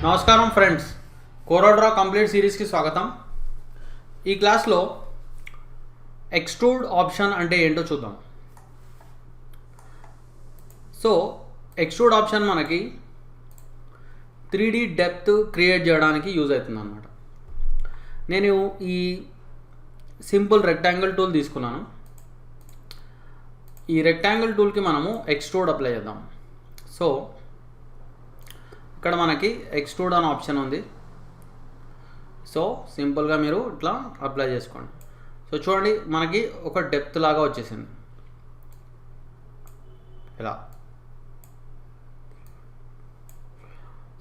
నమస్కారం friends, కోరోడ్రా complete సిరీస్కి స్వాగతం. ఈ క్లాస్లో ఎక్స్ట్రూడ్ ఆప్షన్ అంటే ఏంటో చూద్దాం. సో ఎక్స్ట్రూడ్ ఆప్షన్ మనకి 3D డెప్త్ క్రియేట్ చేయడానికి యూజ్ అవుతుంది అన్నమాట. నేను ఈ సింపుల్ రెక్టాంగిల్ టూల్ తీసుకున్నాను. ఈ రెక్టాంగిల్ టూల్కి మనము ఎక్స్ట్రూడ్ అప్లై చేద్దాం. సో ఇక్కడ మనకి ఎక్స్ట్రూడ్ అనే ఆప్షన్ ఉంది. సో సింపుల్గా మీరు ఇట్లా అప్లై చేసుకోండి. సో చూడండి, మనకి ఒక డెప్త్ లాగా వచ్చేసింది ఇలా.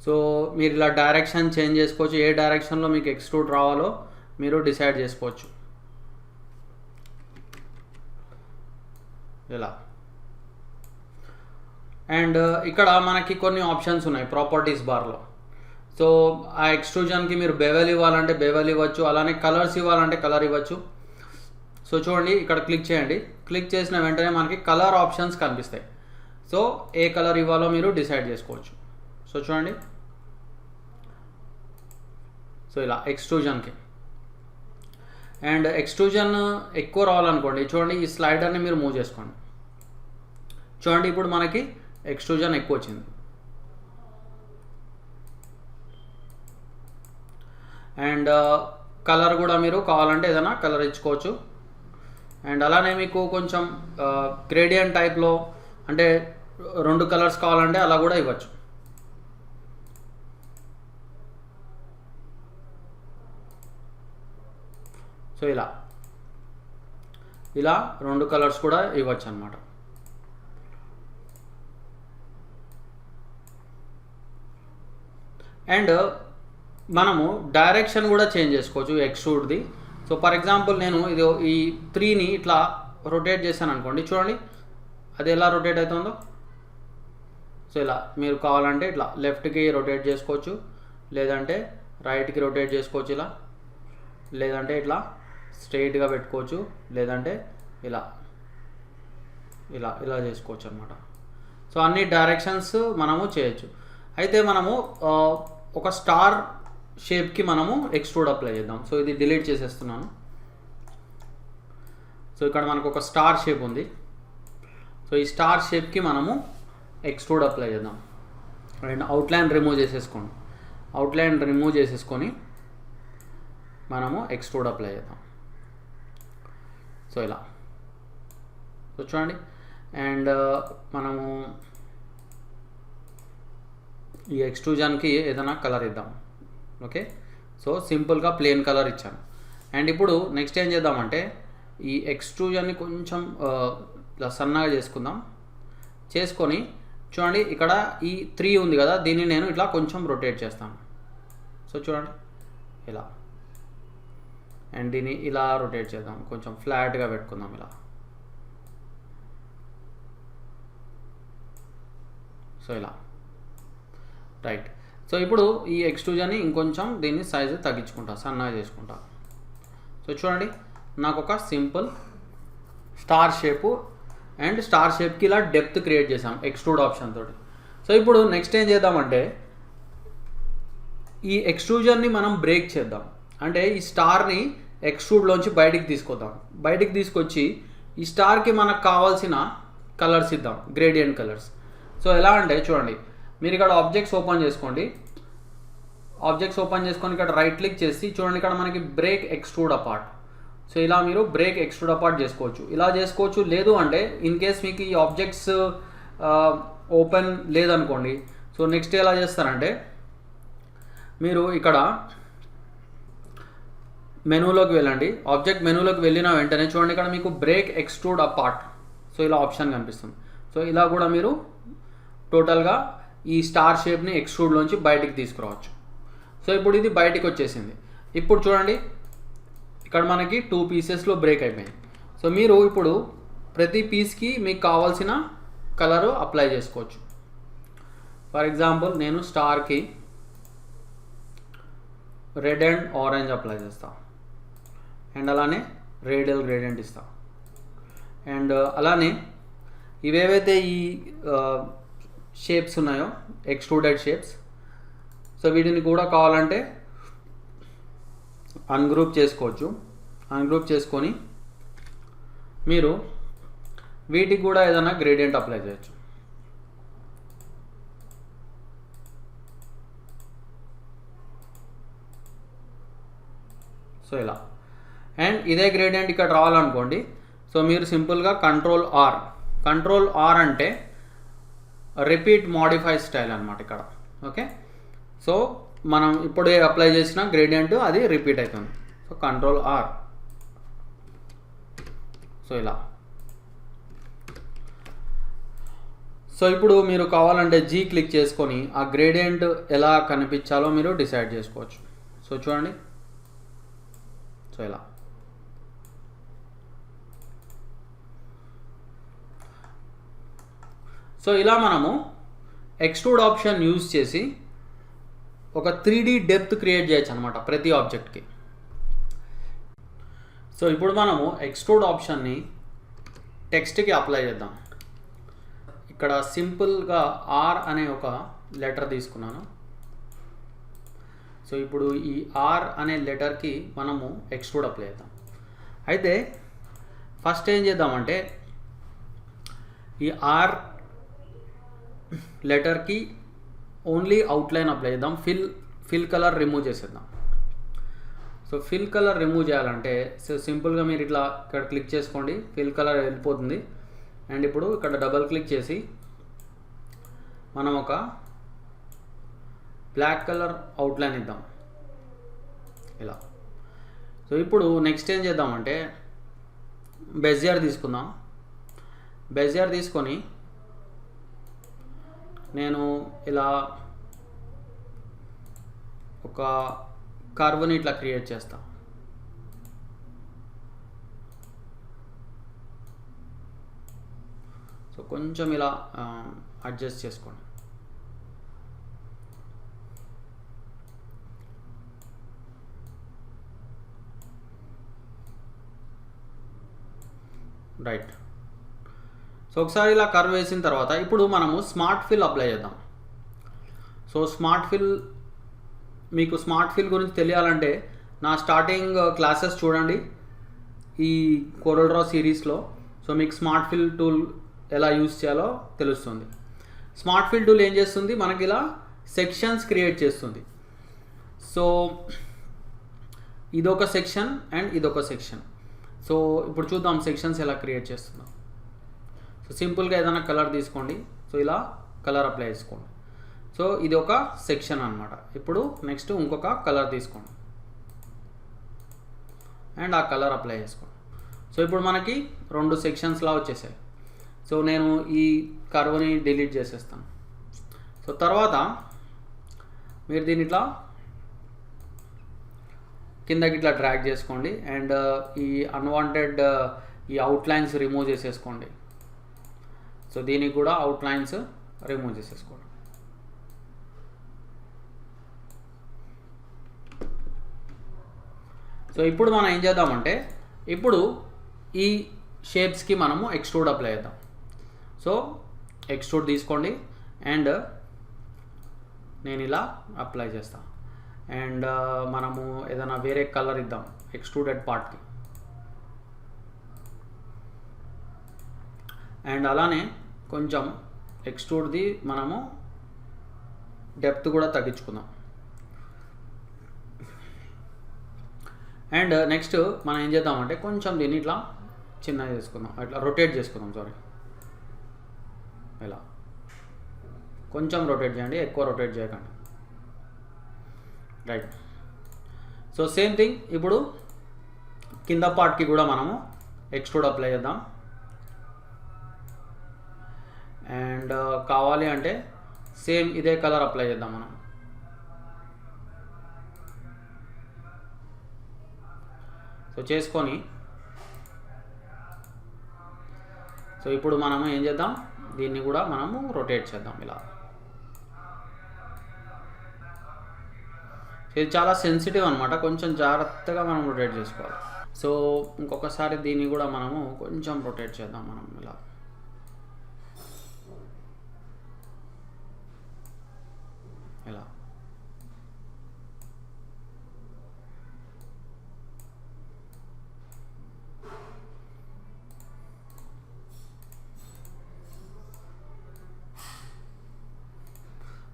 సో మీరు ఇలా డైరెక్షన్ చేంజ్ చేసుకోవచ్చు. ఏ డైరెక్షన్లో మీకు ఎక్స్ట్రూడ్ రావాలో మీరు డిసైడ్ చేసుకోవచ్చు ఇలా. అండ్ ఇక్కడ మనకి కొన్ని ఆప్షన్స్ ఉన్నాయి ప్రాపర్టీస్ బార్లో. సో ఆ ఎక్స్ట్రూజన్కి మీరు బెవెల్ ఇవ్వాలంటే బెవెల్ ఇవ్వచ్చు, అలానే కలర్స్ ఇవ్వాలంటే కలర్ ఇవ్వచ్చు. సో చూడండి, ఇక్కడ క్లిక్ చేయండి. క్లిక్ చేసిన వెంటనే మనకి కలర్ ఆప్షన్స్ కనిపిస్తాయి. సో ఏ కలర్ ఇవ్వాలో మీరు డిసైడ్ చేసుకోవచ్చు. సో చూడండి, సో ఇలా ఎక్స్ట్రూజన్కి. అండ్ ఎక్స్ట్రూజన్ ఎక్కువ రావాలనుకోండి, చూడండి ఈ స్లైడర్ని మీరు మూవ్ చేసుకోండి. చూడండి, ఇప్పుడు మనకి ఎక్స్ట్రూజన్ ఎక్కువ వచ్చింది. అండ్ కలర్ కూడా మీరు కావాలంటే ఏదైనా కలర్ ఇచ్చుకోవచ్చు. అండ్ అలానే మీకు కొంచెం గ్రేడియంట్ టైప్లో అంటే 2 కలర్స్ కావాలంటే అలా కూడా ఇవ్వచ్చు. సో ఇలా 2 కలర్స్ కూడా ఇవ్వచ్చు అన్నమాట. అండ్ మనము డైరెక్షన్ కూడా చేంజ్ చేసుకోవచ్చు ఎక్స్ట్రూడ్ది. సో ఫర్ ఎగ్జాంపుల్ నేను ఇది ఈ 3ని ఇట్లా రొటేట్ చేశాను అనుకోండి. చూడండి అది ఎలా రొటేట్ అవుతుందో. సో ఇలా మీరు కావాలంటే ఇట్లా లెఫ్ట్కి రొటేట్ చేసుకోవచ్చు, లేదంటే రైట్కి రొటేట్ చేసుకోవచ్చు ఇలా, లేదంటే ఇట్లా స్ట్రైట్గా పెట్టుకోవచ్చు, లేదంటే ఇలా ఇలా ఇలా చేసుకోవచ్చు అనమాట. సో అన్ని డైరెక్షన్స్ మనము చేయొచ్చు. అయితే మనము ఒక స్టార్ షేప్కి మనము ఎక్స్ట్రూడ్ అప్లై చేద్దాం. సో ఇది డిలీట్ చేసేస్తున్నాను. సో ఇక్కడ మనకు ఒక స్టార్ షేప్ ఉంది. సో ఈ స్టార్ షేప్కి మనము ఎక్స్ట్రూడ్ అప్లై చేద్దాం. అండ్ అవుట్లైన్ రిమూవ్ చేసేసుకోండి. అవుట్లైన్ రిమూవ్ చేసేసుకొని మనము ఎక్స్ట్రూడ్ అప్లై చేద్దాం. సో ఇలా. సో చూడండి, అండ్ మనము ఈ ఎక్స్ట్రూజన్కి ఏదైనా కలర్ ఇద్దాం. ఓకే, సో సింపుల్గా ప్లెయిన్ కలర్ ఇచ్చాను. అండ్ ఇప్పుడు నెక్స్ట్ ఏం చేద్దామంటే ఈ ఎక్స్ట్రూజన్ని కొంచెం సన్నగా చేసుకుందాం. చేసుకొని చూడండి, ఇక్కడ ఈ 3 ఉంది కదా, దీన్ని నేను ఇట్లా కొంచెం రొటేట్ చేస్తాను. సో చూడండి ఇలా. అండ్ దీన్ని ఇలా రొటేట్ చేద్దాం, కొంచెం ఫ్లాట్గా పెట్టుకుందాం ఇలా. సో ఇలా రైట్. సో ఇప్పుడు ఈ ఎక్స్ట్రూజన్ని ఇంకొంచెం దీన్ని సైజు తగ్గించుకుంటా, సన్నగా చేసుకుంటా. సో చూడండి, నాకు ఒక simple star shape and star షేప్కి ఇలా డెప్త్ క్రియేట్ చేసాం ఎక్స్ట్రూడ్ ఆప్షన్ తోటి. సో ఇప్పుడు నెక్స్ట్ ఏం చేద్దామంటే ఈ ఎక్స్ట్రూజన్ని మనం బ్రేక్ చేద్దాం. అంటే ఈ స్టార్ని ఎక్స్ట్రూడ్లోంచి బయటికి తీసుకొద్దాం. బయటికి తీసుకొచ్చి ఈ స్టార్కి మనకు కావాల్సిన కలర్స్ ఇద్దాం, గ్రేడియంట్ కలర్స్. సో ఎలా అంటే చూడండి, మీరు ఇక్కడ ఆబ్జెక్ట్స్ ఓపెన్ చేసుకోండి. ఆబ్జెక్ట్స్ ఓపెన్ చేసుకొని ఇక్కడ రైట్ క్లిక్ చేసి చూడండి, ఇక్కడ మనకి బ్రేక్ ఎక్స్ట్రూడ్ అపార్ట్. సో ఇలా మీరు బ్రేక్ ఎక్స్ట్రూడ్ అపార్ట్ చేసుకోవచ్చు, ఇలా చేసుకోవచ్చు. లేదు అంటే ఇన్ కేస్ మీకు ఈ ఆబ్జెక్ట్స్ ఓపెన్ లేదనుకోండి, సో నెక్స్ట్ ఎలా చేస్తారంటే మీరు ఇక్కడ మెనూలోకి వెళ్ళండి. ఆబ్జెక్ట్ మెనూలోకి వెళ్ళిన వెంటనే చూడండి, ఇక్కడ మీకు బ్రేక్ ఎక్స్ట్రూడ్ అపార్ట్ సో ఇలా ఆప్షన్ కనిపిస్తుంది. సో ఇలా కూడా మీరు టోటల్గా ఈ స్టార్ షేప్ని ఎక్స్ట్రూడ్లోంచి బయటికి తీసుకురావచ్చు. సో ఇప్పుడు ఇది బయటికి వచ్చేసింది. ఇప్పుడు చూడండి, ఇక్కడ మనకి 2 పీసెస్లో బ్రేక్ అయిపోయింది. సో మీరు ఇప్పుడు ప్రతి పీస్కి మీకు కావాల్సిన కలరు అప్లై చేసుకోవచ్చు. ఫర్ ఎగ్జాంపుల్ నేను స్టార్కి రెడ్ అండ్ ఆరెంజ్ అప్లై చేస్తాను. అండ్ అలానే రేడియల్ గ్రేడియంట్ ఇస్తాను. అండ్ అలానే ఇవేవైతే ఈ షేప్స్ ఉన్నాయో ఎక్స్ట్రూడెడ్ షేప్స్, సో వీటిని కూడా కావాలంటే అన్గ్రూప్ చేసుకోవచ్చు. అన్గ్రూప్ చేసుకొని మీరు వీటికి కూడా ఏదైనా గ్రేడియంట్ అప్లై చేయొచ్చు. సో ఇలా, అండ్ ఇదే గ్రేడియంట్ ఇక్కడ రావాలనుకోండి. సో మీరు సింపుల్గా కంట్రోల్ ఆర్ అంటే రిపీట్ మోడిఫై స్టైల్ అనమాట ఇక్కడ. ఓకే, సో మనం ఇప్పుడు అప్లై చేసిన గ్రేడియంట్ అది రిపీట్ అవుతుంది. So control R. సో ఇలా. సో ఇప్పుడు మీరు కావాలంటే జీ క్లిక్ చేసుకొని ఆ గ్రేడియంట్ ఎలా కనిపించాలో మీరు డిసైడ్ చేసుకోవచ్చు. సో చూడండి, సో ఇలా. సో ఇలా మనము ఎక్స్ట్రూడ్ ఆప్షన్ యూజ్ చేసి ఒక 3D డెప్త్ క్రియేట్ చేయొచ్చు అనమాట ప్రతి ఆబ్జెక్ట్కి. సో ఇప్పుడు మనము ఎక్స్ట్రూడ్ ఆప్షన్ని టెక్స్ట్కి అప్లై చేద్దాం. ఇక్కడ సింపుల్గా ఆర్ అనే ఒక లెటర్ తీసుకున్నాను. సో ఇప్పుడు ఈ ఆర్ అనే లెటర్కి మనము ఎక్స్ట్రూడ్ అప్లై చేద్దాం. అయితే ఫస్ట్ ఏం చేద్దామంటే ఈ ఆర్ లెటర్కి ఓన్లీ అవుట్లైన్ అప్లై చేద్దాం. ఫిల్ కలర్ రిమూవ్ చేసేద్దాం. సో ఫిల్ కలర్ రిమూవ్ చేయాలంటే సో సింపుల్గా మీరు ఇట్లా ఇక్కడ క్లిక్ చేసుకోండి, ఫిల్ కలర్ వెళ్ళిపోతుంది. అండ్ ఇప్పుడు ఇక్కడ డబల్ క్లిక్ చేసి మనం ఒక బ్లాక్ కలర్ అవుట్లైన్ ఇద్దాం ఇలా. సో ఇప్పుడు నెక్స్ట్ ఏం చేద్దామంటే బెజియర్ తీసుకుందాం. బెజియర్ తీసుకొని నేను ఇలా ఒక కర్వ్ని ఇట్లా క్రియేట్ చేస్తా. సో కొంచెం ఇలా అడ్జస్ట్ చేసుకోండి. రైట్. సో ఒకసారి ఇలా కర్వ్ వేసిన తర్వాత ఇప్పుడు మనము స్మార్ట్ ఫిల్ అప్లై చేద్దాం. సో స్మార్ట్ ఫిల్, మీకు స్మార్ట్ ఫిల్ గురించి తెలియాలంటే నా స్టార్టింగ్ క్లాసెస్ చూడండి ఈ కోరల్ డ్రా సిరీస్లో. సో మీకు స్మార్ట్ ఫిల్ టూల్ ఎలా యూజ్ చేయాలో తెలుస్తుంది. స్మార్ట్ ఫిల్ టూల్ ఏం చేస్తుంది, మనకి ఇలా సెక్షన్స్ క్రియేట్ చేస్తుంది. సో ఇదొక సెక్షన్ అండ్ ఇదొక సెక్షన్. సో ఇప్పుడు చూద్దాం సెక్షన్స్ ఎలా క్రియేట్ చేస్తుందో. సో సింపుల్గా ఏదైనా కలర్ తీసుకోండి. సో ఇలా కలర్ అప్లై చేసుకోండి. సో ఇది ఒక సెక్షన్ అనమాట. ఇప్పుడు నెక్స్ట్ ఇంకొక కలర్ తీసుకోండి అండ్ ఆ కలర్ అప్లై చేసుకోండి. సో ఇప్పుడు మనకి 2 సెక్షన్స్లా వచ్చేసాయి. సో నేను ఈ కర్వ్ని డిలీట్ చేసేస్తాను. సో తర్వాత మీరు దీన్ని ఇట్లా కిందకి ఇట్లా డ్రాగ్ చేసుకోండి అండ్ ఈ అన్వాంటెడ్ ఈ అవుట్లైన్స్ రిమూవ్ చేసేసుకోండి. సో దీనికి కూడా అవుట్లైన్స్ రిమూవ్ చేసేసుకోండి. సో ఇప్పుడు మనం ఏం చేద్దామంటే ఇప్పుడు ఈ షేప్స్కి మనము ఎక్స్ట్రూడ్ అప్లై చేద్దాం. సో ఎక్స్ట్రూడ్ తీసుకోండి అండ్ నేను ఇలా అప్లై చేస్తాను. అండ్ మనము ఏదైనా వేరే కలర్ ఇద్దాం ఎక్స్ట్రూడెడ్ పార్ట్కి. అండ్ అలానే కొంచెం ఎక్స్ట్రూడ్ది మనము డెప్త్ కూడా తగ్గించుకుందాం. అండ్ నెక్స్ట్ మనం ఏం చేద్దామంటే కొంచెం దీన్ని ఇట్లా చిన్నగా చేసుకుందాం, ఇట్లా రొటేట్ చేసుకుందాం. సారీ, ఇలా కొంచెం రొటేట్ చేయండి, ఎక్కువ రొటేట్ చేయకండి. రైట్. సో సేమ్ థింగ్ ఇప్పుడు కింద పార్ట్కి కూడా మనము ఎక్స్ట్రూడ్ అప్లై చేద్దాం. అండ్ కావాలి అంటే సేమ్ ఇదే కలర్ అప్లై చేద్దాం మనం. సో చేసుకొని సో ఇప్పుడు మనము ఏం చేద్దాం, దీన్ని కూడా మనము రొటేట్ చేద్దాం ఇలా. ఇది చాలా సెన్సిటివ్ అనమాట, కొంచెం జాగ్రత్తగా మనం రొటేట్ చేసుకోవాలి. సో ఇంకొకసారి దీన్ని కూడా మనము కొంచెం రొటేట్ చేద్దాం మనం ఇలా. ఇలా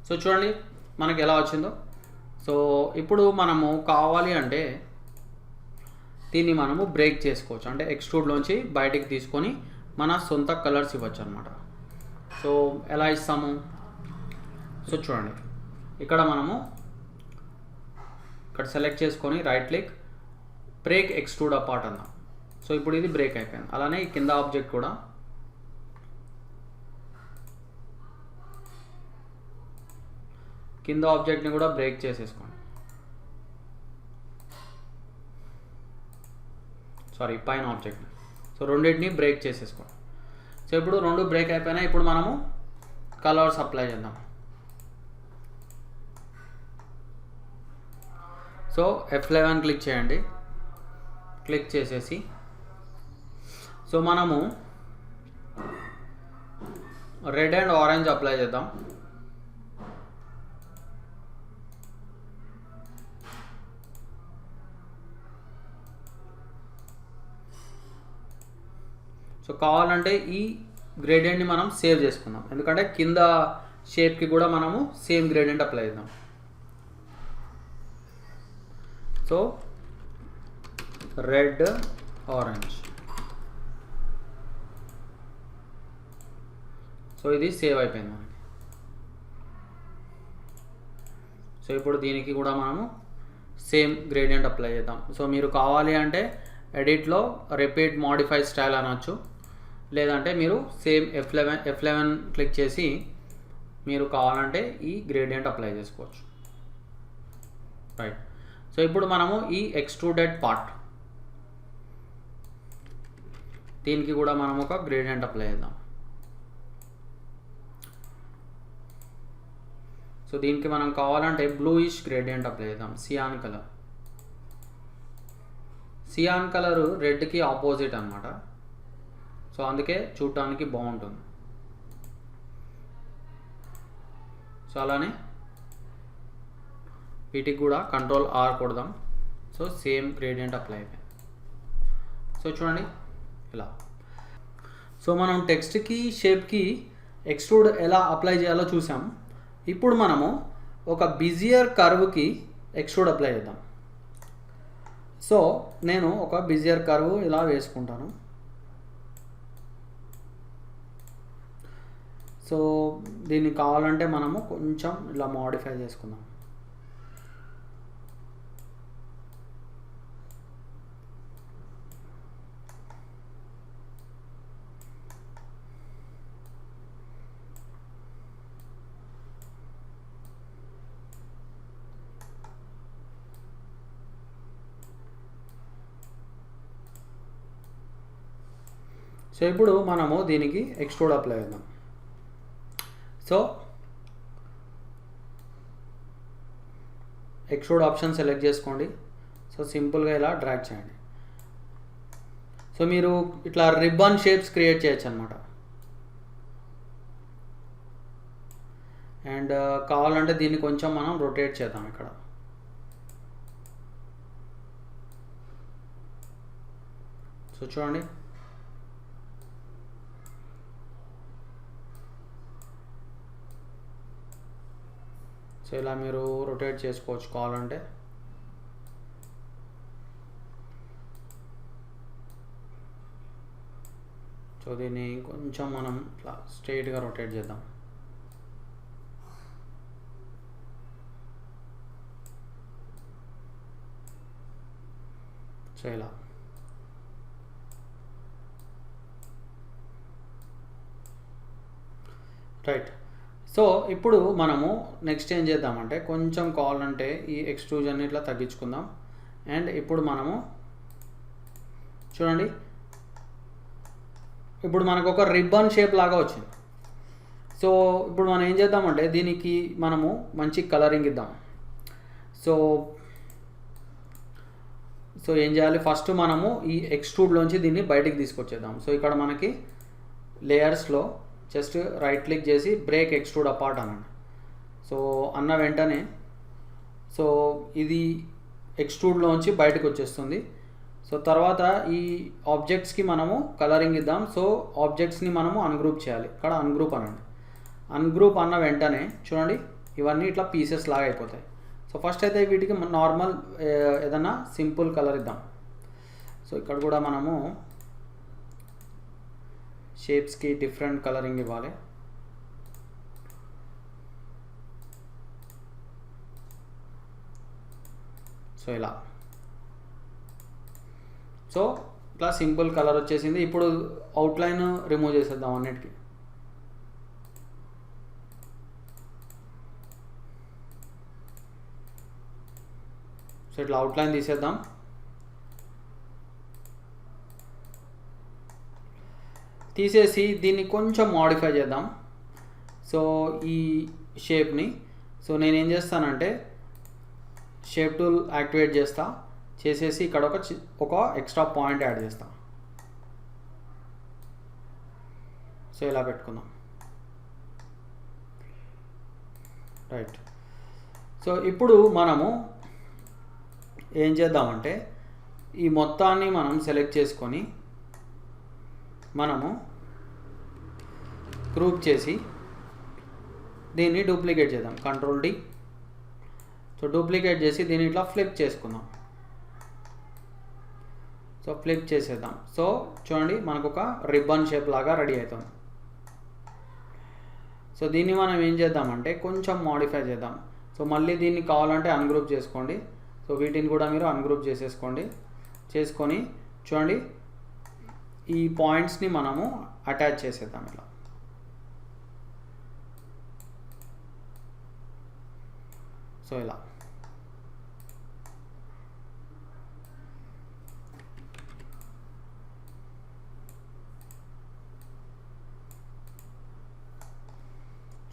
సో చూడండి మనకి ఎలా వచ్చిందో. సో ఇప్పుడు మనము కావాలి అంటే దీన్ని మనము బ్రేక్ చేసుకోవచ్చు, అంటే ఎక్స్ట్రూడ్లోంచి బయటికి తీసుకొని మన సొంత కలర్స్ ఇవ్వచ్చు అనమాట. సో ఎలా ఇస్తాము? సో చూడండి ఇక్కడ మనము ఇక్కడ సెలెక్ట్ చేసుకొని right click, break extrude apart అన్నాం. సో ఇప్పుడు ఇది బ్రేక్ అయిపోయింది. అలానే ఈ కింద ఆబ్జెక్ట్ కూడా కింద ఆబ్జెక్ట్ని కూడా బ్రేక్ చేసేసుకోండి. సారీ, పైన ఆబ్జెక్ట్ని. సో రెండింటిని బ్రేక్ చేసేసుకోండి. సో ఇప్పుడు రెండు బ్రేక్ అయిపోయినాయి. ఇప్పుడు మనము కలర్స్ అప్లై చేద్దాం. సో F11 క్లిక్ చేయండి. క్లిక్ చేసేసి సో మనము రెడ్ అండ్ ఆరెంజ్ అప్లై చేద్దాం. సో కావాలంటే ఈ గ్రేడియంట్ని మనం సేవ్ చేసుకుందాం, ఎందుకంటే కింద షేప్కి కూడా మనము సేమ్ గ్రేడియంట్ అప్లై చేద్దాం. So red orange. సో ఇది సేవ్ అయిపోయింది మనకి. సో ఇప్పుడు దీనికి కూడా మనము సేమ్ గ్రేడియంట్ అప్లై చేద్దాం. సో మీరు కావాలి అంటే ఎడిట్లో రిపీట్ మోడిఫై స్టైల్ అనొచ్చు, లేదంటే మీరు సేమ్ F11 క్లిక్ చేసి మీరు కావాలంటే ఈ గ్రేడియంట్ అప్లై చేసుకోవచ్చు. రైట్. సో ఇప్పుడు మనము ఈ ఎక్స్ట్రూడెడ్ పార్ట్ దీనికి కూడా మనం ఒక గ్రేడియంట్ అప్లై చేద్దాం. సో దీనికి మనం కావాలంటే బ్లూయిష్ గ్రేడియంట్ అప్లై చేద్దాం. Cyan colour. సియాన్ కలరు రెడ్కి ఆపోజిట్ అనమాట. సో అందుకే చూడటానికి బాగుంటుంది. సో అలానే వీటికి కూడా Ctrl+R కొడదాం. సో సేమ్ గ్రేడియంట్ అప్లై అయిపోయింది. సో చూడండి ఇలా. సో మనం టెక్స్ట్కి షేప్కి ఎక్స్ట్రూడ్ ఎలా అప్లై చేయాలో చూసాం. ఇప్పుడు మనము ఒక బిజియర్ కర్వ్కి ఎక్స్ట్రూడ్ అప్లై చేద్దాం. సో నేను ఒక బిజియర్ కర్వ్ ఇలా వేసుకుంటాను. సో దీన్ని కావాలంటే మనము కొంచెం ఇలా మోడిఫై చేసుకుందాం. సో ఇప్పుడు మనము దీనికి ఎక్స్ట్రూడ్ అప్లై చేద్దాం. సో ఎక్స్ట్రూడ్ ఆప్షన్ సెలెక్ట్ చేసుకోండి. సో సింపుల్గా ఇలా డ్రాగ్ చేయండి. సో మీరు ఇట్లా రిబ్బన్ షేప్స్ క్రియేట్ చేయొచ్చు అనమాట. అండ్ కావాలంటే దీన్ని కొంచెం మనం రొటేట్ చేద్దాం ఇక్కడ. సో చూడండి సో ఇలా మీరు రొటేట్ చేసుకోవచ్చు కావాలంటే. సో దీన్ని కొంచెం మనం ఇట్లా స్ట్రైట్గా రొటేట్ చేద్దాం. సో ఇలా. రైట్. సో ఇప్పుడు మనము నెక్స్ట్ ఏం చేద్దామంటే కొంచెం కావాలంటే ఈ ఎక్స్ట్రూజన్ ఇట్లా తగ్గించుకుందాం. అండ్ ఇప్పుడు మనము చూడండి ఇప్పుడు మనకు ఒక రిబ్బన్ షేప్ లాగా వచ్చింది. సో ఇప్పుడు మనం ఏం చేద్దామంటే దీనికి మనము మంచి కలరింగ్ ఇద్దాం. సో ఏం చేయాలి, ఫస్ట్ మనము ఈ ఎక్స్ట్రూడ్లోంచి దీన్ని బయటికి తీసుకొచ్చేద్దాం. సో ఇక్కడ మనకి లేయర్స్లో జస్ట్ రైట్ క్లిక్ చేసి బ్రేక్ ఎక్స్ట్రూడ్ అపార్ట్ అనండి. సో అన్న వెంటనే సో ఇది ఎక్స్ట్రూడ్లోంచి బయటకు వచ్చేస్తుంది. సో తర్వాత ఈ ఆబ్జెక్ట్స్కి మనము కలరింగ్ ఇద్దాం. సో ఆబ్జెక్ట్స్ని మనము అన్గ్రూప్ చేయాలి. ఇక్కడ అన్గ్రూప్ అనండి. అన్గ్రూప్ అన్న వెంటనే చూడండి ఇవన్నీ ఇట్లా పీసెస్ లాగా అయిపోతాయి. సో ఫస్ట్ అయితే వీటికి నార్మల్ ఏదైనా సింపుల్ కలర్ ఇద్దాం. సో ఇక్కడ కూడా మనము షేప్స్కి డిఫరెంట్ కలరింగ్ ఇవ్వాలి. సో ఇలా సో ఇట్లా సింపుల్ కలర్ వచ్చేసింది. ఇప్పుడు అవుట్లైన్ రిమూవ్ చేసేద్దాం అన్నిటికీ. సో ఇట్లా అవుట్లైన్ తీసేద్దాం. తీసేసి దీన్ని కొంచెం మోడిఫై చేద్దాం. సో ఈ షేప్ని సో నేనేం చేస్తానంటే షేప్ టూల్ యాక్టివేట్ చేసేసి ఇక్కడ ఒక ఎక్స్ట్రా పాయింట్ యాడ్ చేస్తా. సో ఇలా పెట్టుకుందాం. రైట్. సో ఇప్పుడు మనము ఏం చేద్దామంటే ఈ మొత్తాన్ని మనం సెలెక్ట్ చేసుకొని మనము గ్రూప్ చేసి దీన్ని డూప్లికేట్ చేద్దాం. Control D. సో డూప్లికేట్ చేసి దీన్ని ఇట్లా ఫ్లిప్ చేసుకుందాం. సో ఫ్లిప్ చేసేద్దాం. సో చూడండి మనకు ఒక రిబ్బన్ షేప్ లాగా రెడీ అవుతుంది. సో దీన్ని మనం ఏం చేద్దామంటే కొంచెం మోడిఫై చేద్దాం. సో మళ్ళీ దీన్ని కావాలంటే అన్గ్రూప్ చేసుకోండి. సో వీటిని కూడా మీరు అన్గ్రూప్ చేసుకొని చూడండి ఈ పాయింట్స్ని మనము అటాచ్ చేసేద్దాం ఇలా. సో ఇలా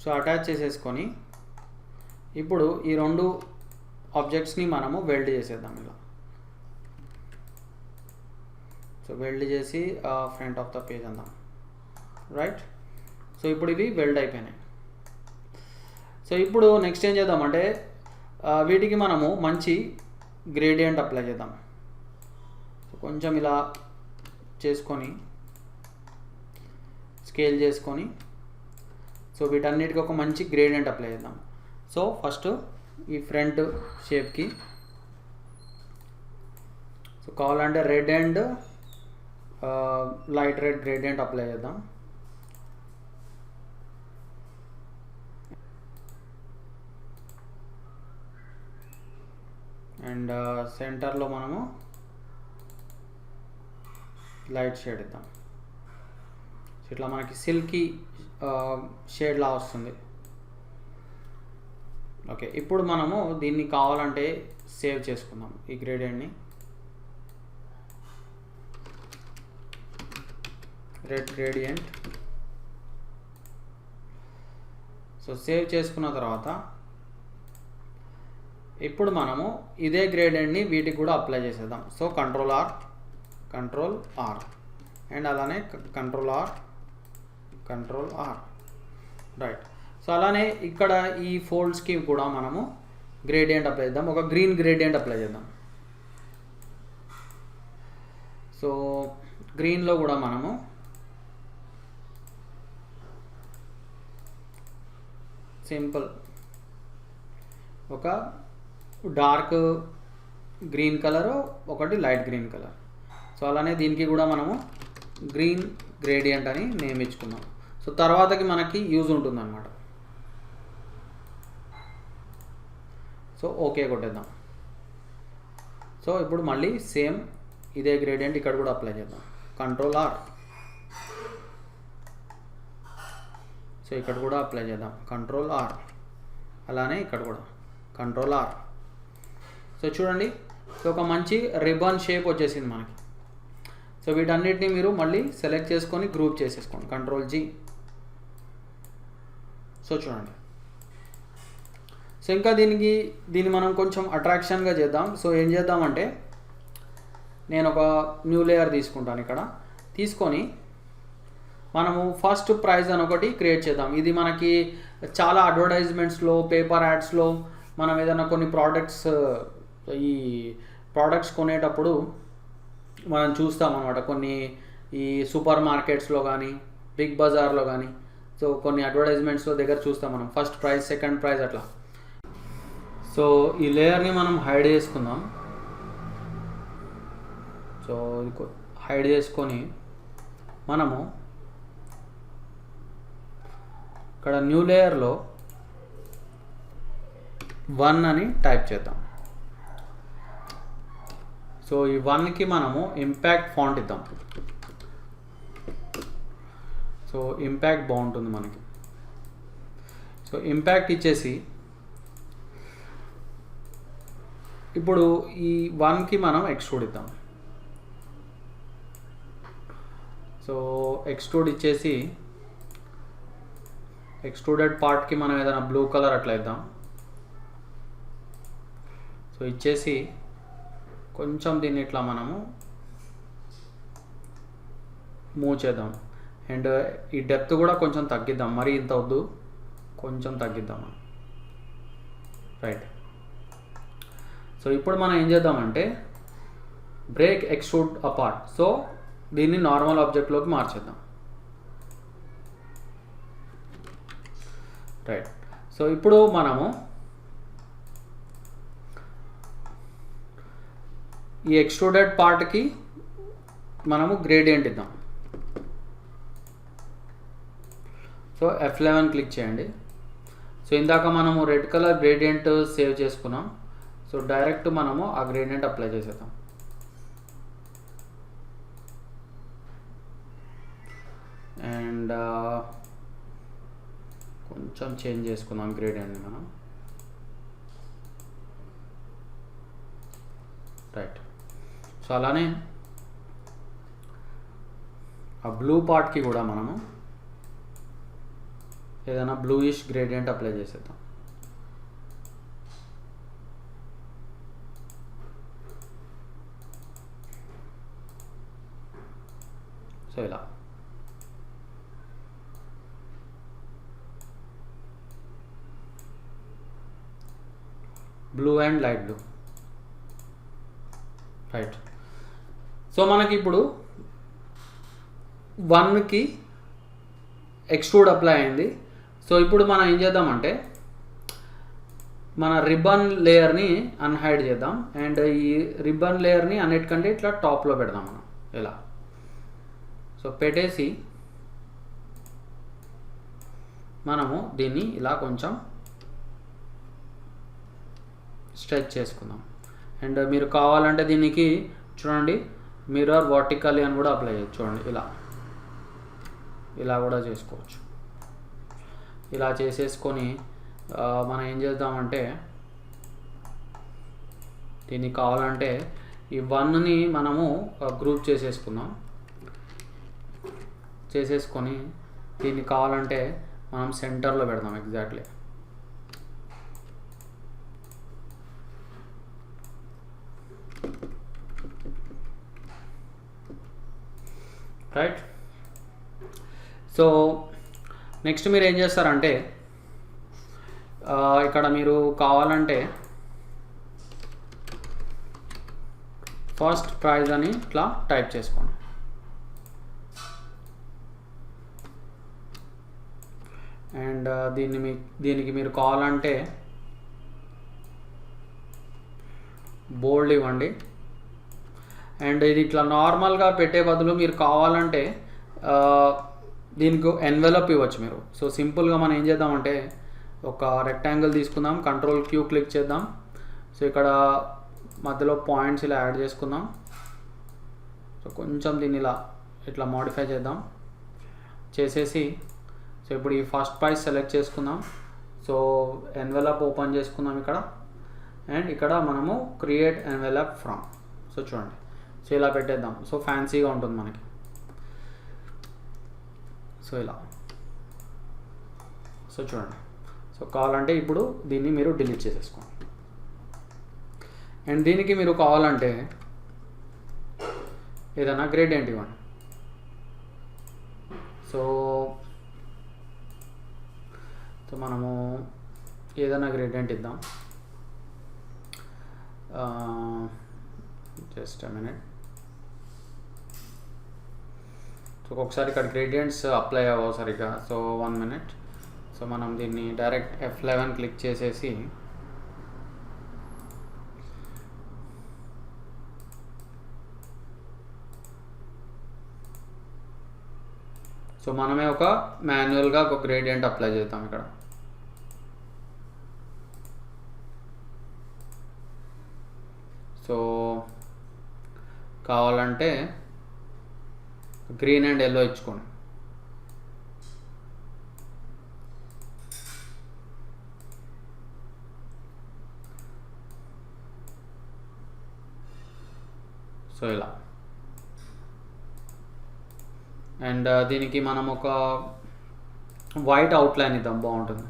సో అటాచ్ చేసేసుకొని ఇప్పుడు ఈ రెండు ఆబ్జెక్ట్స్ని మనము వెల్డ్ చేసేద్దాం ఇలా. సో వెల్డ్ చేసి ఫ్రంట్ ఆఫ్ ద పేజ్ అందాం. రైట్. సో ఇప్పుడు ఇవి వెల్డ్ అయిపోయినాయి. సో ఇప్పుడు నెక్స్ట్ ఏం చేద్దామంటే వీటికి మనము మంచి గ్రేడియంట్ అప్లై చేద్దాం. సో కొంచెం ఇలా చేసుకొని స్కేల్ చేసుకొని సో వీటన్నిటికీ ఒక మంచి గ్రేడియంట్ అప్లై చేద్దాం. సో ఫస్ట్ ఈ ఫ్రంట్ షేప్కి సో కావాలంటే red and light red gradient apply చేద్దాం. అండ్ సెంటర్లో మనము లైట్ షేడ్ ఇద్దాం. ఇట్లా మనకి సిల్కీ షేడ్ లా వస్తుంది. ఓకే. ఇప్పుడు మనము దీన్ని కావాలంటే సేవ్ చేసుకుందాం ఈ గ్రేడియంట్ని. Red gradient. సో సేవ్ చేసుకున్న తర్వాత ఇప్పుడు మనము ఇదే గ్రేడియంట్ని వీటికి కూడా అప్లై చేసేద్దాం. సో కంట్రోల్ ఆర్ అండ్ అలానే కంట్రోల్ ఆర్. రైట్. సో అలానే ఇక్కడ ఈ ఫోల్డ్స్కి కూడా మనము గ్రేడియంట్ అప్లై చేద్దాం. ఒక గ్రీన్ గ్రేడియంట్ అప్లై చేద్దాం. సో గ్రీన్లో కూడా మనము సింపుల్ ఒక డార్క్ గ్రీన్ కలర్, ఒకటి లైట్ గ్రీన్ కలర్. సో అలానే దీనికి కూడా మనము గ్రీన్ గ్రేడియంట్ అని నేమ్ ఇచ్చుకున్నాం. సో తర్వాతకి మనకి యూజ్ ఉంటుంది అన్నమాట. So okay కొట్టేద్దాం. సో ఇప్పుడు మళ్ళీ సేమ్ ఇదే గ్రేడియంట్ ఇక్కడ కూడా అప్లై చేద్దాం. Control R. సో ఇక్కడ కూడా అప్లై చేద్దాం. Control R. అలానే ఇక్కడ కూడా కంట్రోల్ ఆర్. సో చూడండి సో ఒక మంచి రిబ్బన్ షేప్ వచ్చేసింది మనకి. సో వీటన్నిటిని మీరు మళ్ళీ సెలెక్ట్ చేసుకొని గ్రూప్ చేసేసుకోండి. Control G. సో చూడండి. సో ఇంకా దీన్ని మనం కొంచెం అట్రాక్షన్గా చేద్దాం. సో ఏం చేద్దామంటే నేను ఒక న్యూ లేయర్ తీసుకుంటాను. ఇక్కడ తీసుకొని మనము ఫస్ట్ ప్రైజ్ అని ఒకటి క్రియేట్ చేద్దాం. ఇది మనకి చాలా అడ్వర్టైజ్మెంట్స్లో, పేపర్ యాడ్స్లో మనం ఏదైనా కొన్ని ఈ ప్రోడక్ట్స్ కొనేటప్పుడు మనం చూస్తాం అన్నమాట. కొన్ని ఈ సూపర్ మార్కెట్స్లో కానీ, బిగ్ బజార్లో కానీ సో కొన్ని అడ్వర్టైజ్మెంట్స్లో దగ్గర చూస్తాం మనం. ఫస్ట్ ప్రైజ్, సెకండ్ ప్రైజ్ అట్లా. సో ఈ లేయర్ని మనం హైడ్ చేసుకుందాం. సో హైడ్ చేసుకొని మనము ఇక్కడ న్యూ లేయర్లో 1 అని టైప్ చేద్దాం. సో ఈ 1కి మనము ఇంపాక్ట్ ఫాంట్ ఇద్దాం. సో ఇంపాక్ట్ బాగుంటుంది మనకి. సో ఇంపాక్ట్ ఇచ్చేసి ఇప్పుడు ఈ 1కి మనం ఎక్స్ట్రూడ్ ఇద్దాం. సో ఎక్స్ట్రూడ్ ఇచ్చేసి ఎక్స్ట్రూడెడ్ పార్ట్కి మనం ఏదైనా బ్లూ కలర్ అట్లా ఇద్దాం. సో ఇచ్చేసి కొంచెం దీన్ని ఇట్లా మనము మూవ్ చేద్దాం. అండ్ ఈ డెప్త్ కూడా కొంచెం తగ్గిద్దాం, మరి ఇంత వద్దు, కొంచెం తగ్గిద్దాం. రైట్. సో ఇప్పుడు మనం ఏం చేద్దామంటే బ్రేక్ ఎక్స్ట్రూడ్ అపార్ట్. సో దీన్ని నార్మల్ ఆబ్జెక్ట్లోకి మార్చేద్దాం. రైట్. సో ఇప్పుడు మనము ఈ ఎక్స్ట్రూడెడ్ పార్ట్కి మనము గ్రేడియంట్ ఇద్దాం. సో F11 క్లిక్ చేయండి. సో ఇందాక మనము రెడ్ కలర్ గ్రేడియంట్ సేవ్ చేసుకున్నాం. సో డైరెక్ట్ మనము ఆ గ్రేడియంట్ అప్లై చేసేద్దాం. అండ్ కొంచెం చేంజ్ చేసుకుందాం గ్రేడియంట్ని మనం. రైట్. సో అలానే ఆ బ్లూ పార్ట్కి కూడా మనము ఏదైనా బ్లూయిష్ గ్రేడియంట్ అప్లై చేసేద్దాం. సో ఇలా blue and light blue. Right. So మనకి ఇప్పుడు 1కి ఎక్స్ట్రూడ్ అప్లై అయింది. సో ఇప్పుడు మనం ఏం చేద్దామంటే మన రిబ్బన్ లేయర్ని అన్హైడ్ చేద్దాం. అండ్ ఈ రిబ్బన్ లేయర్ని అన్నిటికంటే ఇట్లా టాప్లో పెడదాం మనం ఇలా. సో పెట్టేసి మనము దీన్ని ఇలా కొంచెం స్ట్రెచ్ చేసుకుందాం. అండ్ మీరు కావాలంటే దీనికి చూడండి మిర్రర్ వర్టికల్లీ అని కూడా అప్లై చేయొచ్చు. చూడండి ఇలా కూడా చేసుకోవచ్చు. ఇలా చేసేసుకొని మనం ఏం చేద్దామంటే దీనికి కావాలంటే ఈ 1ని మనము గ్రూప్ చేసేసుకుందాం. చేసేసుకొని దీన్ని కావాలంటే మనం సెంటర్లో పెడదాం ఎగ్జాక్ట్లీ. రైట్. సో నెక్స్ట్ మీరు ఏం చేస్తారంటే ఇక్కడ మీరు కావాలంటే ఫస్ట్ ప్రైజ్ అని ఇట్లా టైప్ చేసుకోండి. అండ్ దీనికి మీరు కావాలంటే బోల్డ్ ఇవ్వండి. అండ్ ఇది ఇట్లా నార్మల్గా పెట్టే బదులు మీరు కావాలంటే దీనికి ఎన్వెలప్ ఇవ్వచ్చు మీరు. సో సింపుల్గా మనం ఏం చేద్దామంటే ఒక రెక్టాంగిల్ తీసుకుందాం, Ctrl+Q క్లిక్ చేద్దాం. సో ఇక్కడ మధ్యలో పాయింట్స్ ఇలా యాడ్ చేసుకుందాం. సో కొంచెం దీన్ని ఇట్లా మోడిఫై చేద్దాం. చేసేసి సో ఇప్పుడు ఈ ఫస్ట్ ప్రైస్ సెలెక్ట్ చేసుకుందాం. సో ఎన్వెలప్ ఓపెన్ చేసుకుందాం ఇక్కడ. అండ్ ఇక్కడ మనము క్రియేట్ ఎన్వెలప్ ఫ్రమ్. సో చూడండి, సో ఇలా పెట్టేద్దాం. సో ఫ్యాన్సీగా ఉంటుంది మనకి. సో ఇలా సో చూడండి. సో కావాలంటే ఇప్పుడు దీన్ని మీరు డిలీట్ చేసేసుకోండి. అండ్ దీనికి మీరు కావాలంటే ఏదైనా గ్రేడియంట్ ఇవ్వండి. సో మనము ఏదైనా గ్రేడియంట్ ఇద్దాం. Just a minute. సో ఒకసారి ఇక్కడ గ్రేడియంట్స్ అప్లై అవ్వవు సరిగ్గా. So 1 minute. సో మనం దీన్ని డైరెక్ట్ F11 క్లిక్ చేసేసి సో మనమే ఒక మాన్యువల్గా ఒక గ్రేడియంట్ అప్లై చేద్దాం ఇక్కడ. సో కావాలంటే గ్రీన్ అండ్ ఎల్లో ఇచ్చుకోండి. సో ఇలా. అండ్ దీనికి మనం ఒక వైట్ అవుట్లైన్ ఇద్దాం, బాగుంటుంది.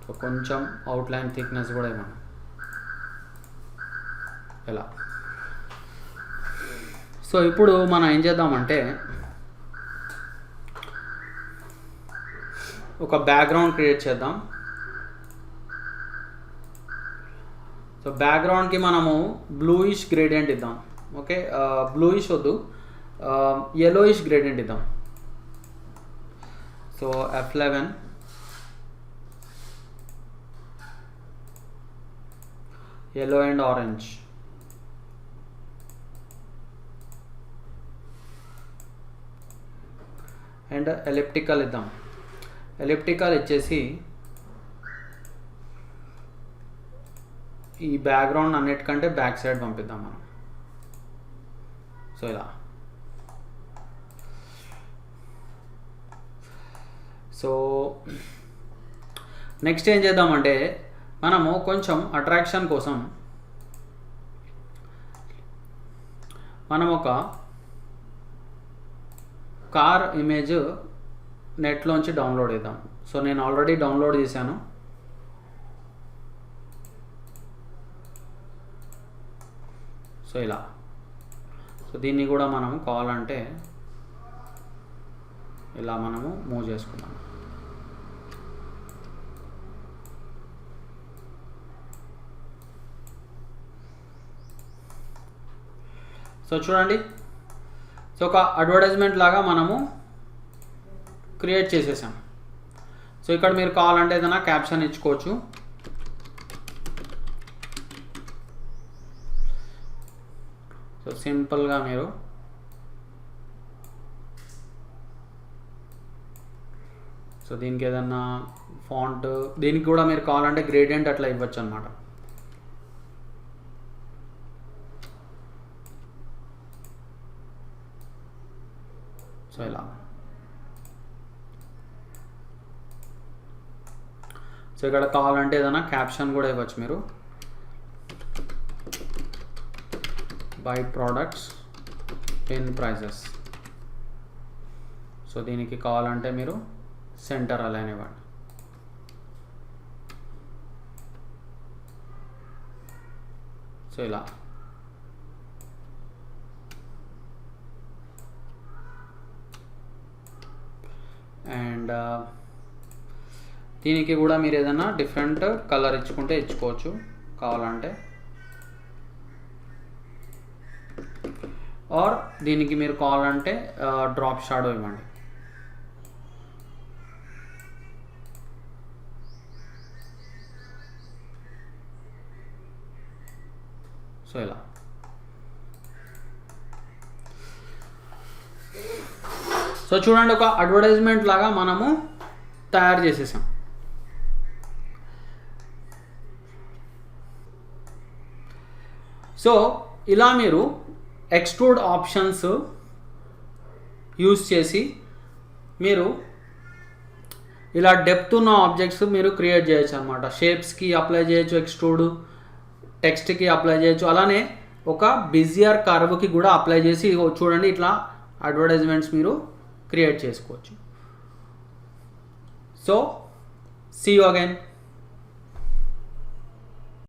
సో కొంచెం అవుట్లైన్ థిక్నెస్ కూడా ఇవ్వండి ఇలా. సో ఇప్పుడు మనం ఏం చేద్దామంటే ఒక బ్యాక్గ్రౌండ్ క్రియేట్ చేద్దాం. సో బ్యాక్గ్రౌండ్కి మనము బ్లూయిష్ గ్రేడియంట్ ఇద్దాం. ఓకే, బ్లూయిష్ వద్దు, yellowish గ్రేడియంట్ ఇద్దాం. So F11 yellow and orange. And elliptical ఇద్దాం. ఎలిప్టికల్ ఇచ్చేసి ఈ బ్యాక్గ్రౌండ్ అన్నిటికంటే బ్యాక్ సైడ్ పంపిద్దాం మనం. సో ఇలా. సో నెక్స్ట్ ఏం చేద్దామంటే మనము కొంచెం అట్రాక్షన్ కోసం మనం ఒక కార్ ఇమేజ్ నెట్లోంచి డౌన్లోడ్ చేద్దాం. సో నేను ఆల్రెడీ డౌన్లోడ్ చేశాను. సో ఇలా. సో దీన్ని కూడా మనం కావాలంటే ఇలా మనము మూవ్ చేసుకుందాం. సో చూడండి, సో ఒక అడ్వర్టైజ్మెంట్ లాగా మనము క్రియేట్ చేసేసాం. సో ఇక్కడ మీరు కావాలంటే ఏదైనా క్యాప్షన్ ఇచ్చుకోవచ్చు. సో సింపుల్గా మీరు సో దీనికి ఏదన్నా ఫాంట్, దీనికి కూడా మీరు కావాలంటే గ్రేడియంట్ అట్లా ఇవ్వచ్చు అనమాట. సో ఇలా. సో ఇక్కడ కావాలంటే ఏదైనా క్యాప్షన్ కూడా ఇవ్వచ్చు మీరు. By products in prices. So దీనికి కావాలంటే మీరు సెంటర్ అలా ఇవ్వండి. సో ఇలా. అండ్ దీనికి కూడా మీరు ఏదైనా డిఫరెంట్ కలర్ ఇచ్చుకుంటే ఇచ్చుకోవచ్చు కావాలంటే. ఆర్ దీనికి మీరు కావాలంటే డ్రాప్ షాడో ఇవ్వండి. సో ఇలా. సో చూడండి, ఒక అడ్వర్టైజ్మెంట్ లాగా మనము తయారు చేసేసాం. సో ఇలా మీరు ఎక్స్ట్రూడ్ ఆప్షన్స్ యూస్ చేసి మీరు ఇలా డెప్త్ ఉన్న ఆబ్జెక్ట్స్ మీరు క్రియేట్ చేయొచ్చు అనమాట. షేప్స్కి అప్లై చేయొచ్చు ఎక్స్ట్రూడ్, టెక్స్ట్కి అప్లై చేయొచ్చు, అలానే ఒక బిజియర్ కర్వ్కి కూడా అప్లై చేసి చూడండి ఇట్లా అడ్వర్టైజ్మెంట్స్ మీరు క్రియేట్ చేసుకోవచ్చు. So see you again.